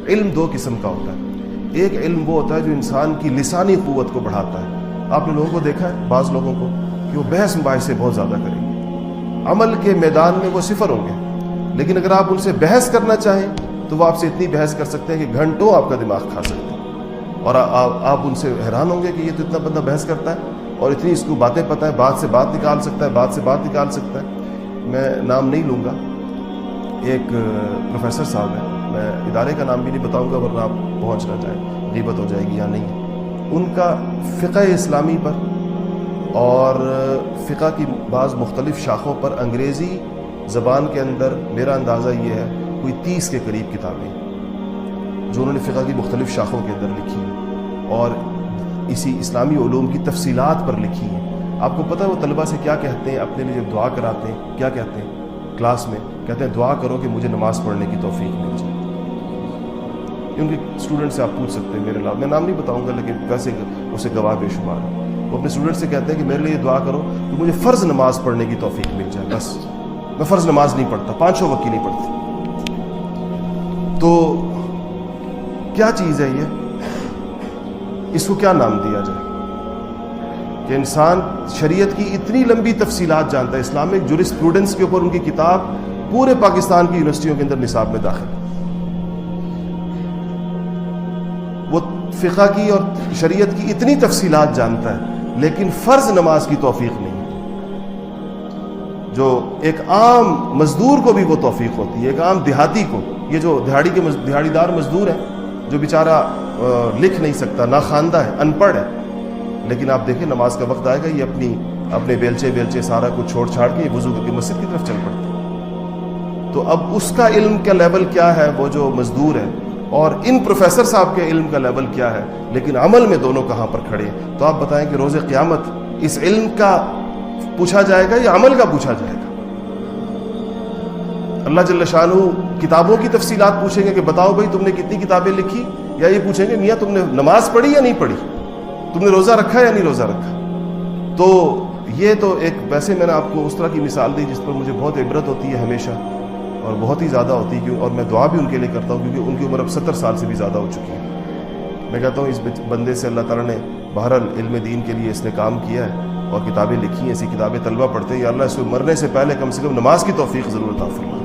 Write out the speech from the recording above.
علم دو قسم کا ہوتا ہے. ایک علم وہ ہوتا ہے جو انسان کی لسانی قوت کو بڑھاتا ہے. آپ نے لوگوں کو دیکھا ہے، بعض لوگوں کو، کہ وہ بحث مباحثے بہت زیادہ کریں گے، عمل کے میدان میں وہ صفر ہوں گے، لیکن اگر آپ ان سے بحث کرنا چاہیں تو وہ آپ سے اتنی بحث کر سکتے ہیں کہ گھنٹوں آپ کا دماغ کھا سکتے ہیں، اور آپ ان سے حیران ہوں گے کہ یہ تو اتنا بندہ بحث کرتا ہے اور اتنی اس کو باتیں پتہ ہے، بات سے بات نکال سکتا ہے، بات سے بات نکال سکتا ہے. میں نام نہیں لوں گا، ایک پروفیسر صاحب ہیں، میں ادارے کا نام بھی نہیں بتاؤں گا ورنہ آپ پہنچ نہ جائیں، غیبت ہو جائے گی یا نہیں. ان کا فقہ اسلامی پر اور فقہ کی بعض مختلف شاخوں پر انگریزی زبان کے اندر میرا اندازہ یہ ہے کوئی 30 کے قریب کتابیں جو انہوں نے فقہ کی مختلف شاخوں کے اندر لکھی ہیں اور اسی اسلامی علوم کی تفصیلات پر لکھی ہیں. آپ کو پتہ ہے وہ طلبہ سے کیا کہتے ہیں اپنے لیے جب دعا کراتے ہیں؟ کیا کہتے ہیں کلاس میں؟ کہتے ہیں دعا کرو کہ مجھے نماز پڑھنے کی توفیق مل جائے. ان کے اسٹوڈنٹ سے آپ پوچھ سکتے ہیں، میرے علاوہ میں نام نہیں بتاؤں گا لیکن ویسے اسے گواہ بے شمار ہے. وہ اپنے اسٹوڈنٹ سے کہتے ہیں کہ میرے لیے دعا کرو کہ مجھے فرض نماز پڑھنے کی توفیق مل جائے، بس میں فرض نماز نہیں پڑھتا، 5 وقت کی نہیں پڑھتی. تو کیا چیز ہے یہ؟ اس کو کیا نام دیا جائے کہ انسان شریعت کی اتنی لمبی تفصیلات جانتا ہے. اسلامک جورسپروڈنس کے اوپر ان کی کتاب پورے پاکستان کی یونیورسٹیوں کے اندر نصاب میں داخل ہے. وہ فقہ کی اور شریعت کی اتنی تفصیلات جانتا ہے لیکن فرض نماز کی توفیق نہیں ہے، جو ایک عام مزدور کو بھی وہ توفیق ہوتی ہے، ایک عام دیہاتی کو. یہ جو دیہاڑی دار مزدور ہے جو بیچارہ لکھ نہیں سکتا، ناخواندہ ہے، ان پڑھ ہے، لیکن آپ دیکھیں نماز کا وقت آئے گا یہ اپنے بیلچے سارا کچھ چھوڑ چھاڑ کے وضو کر کے مسجد کی طرف چل پڑتا ہے. تو اب اس کا علم کا لیول کیا ہے وہ جو مزدور ہے، اور ان پروفیسر صاحب کے علم کا لیول کیا ہے، لیکن عمل میں دونوں کہاں پر کھڑے ہیں. تو آپ بتائیں کہ روز قیامت اس علم کا پوچھا جائے گا یا عمل کا پوچھا جائے گا؟ اللہ جل شانہ کتابوں کی تفصیلات پوچھیں گے کہ بتاؤ بھائی تم نے کتنی کتابیں لکھی، یا یہ پوچھیں گے میاں تم نے نماز پڑھی یا نہیں پڑھی، تم نے روزہ رکھا یا نہیں روزہ رکھا. تو یہ تو ایک ویسے میں نے آپ کو اس طرح کی مثال دی جس پر مجھے بہت عبرت ہوتی ہے ہمیشہ، اور بہت ہی زیادہ ہوتی ہے، اور میں دعا بھی ان کے لیے کرتا ہوں کیونکہ ان کی عمر اب 70 سال سے بھی زیادہ ہو چکی ہے. میں کہتا ہوں اس بندے سے اللہ تعالیٰ نے بہرحال علم دین کے لیے اس نے کام کیا ہے اور کتابیں لکھی ہیں، ایسی کتابیں طلبہ پڑھتے ہیں، یا اللہ اس کو مرنے سے پہلے کم سے کم نماز کی توفیق ضرور عطا فرما.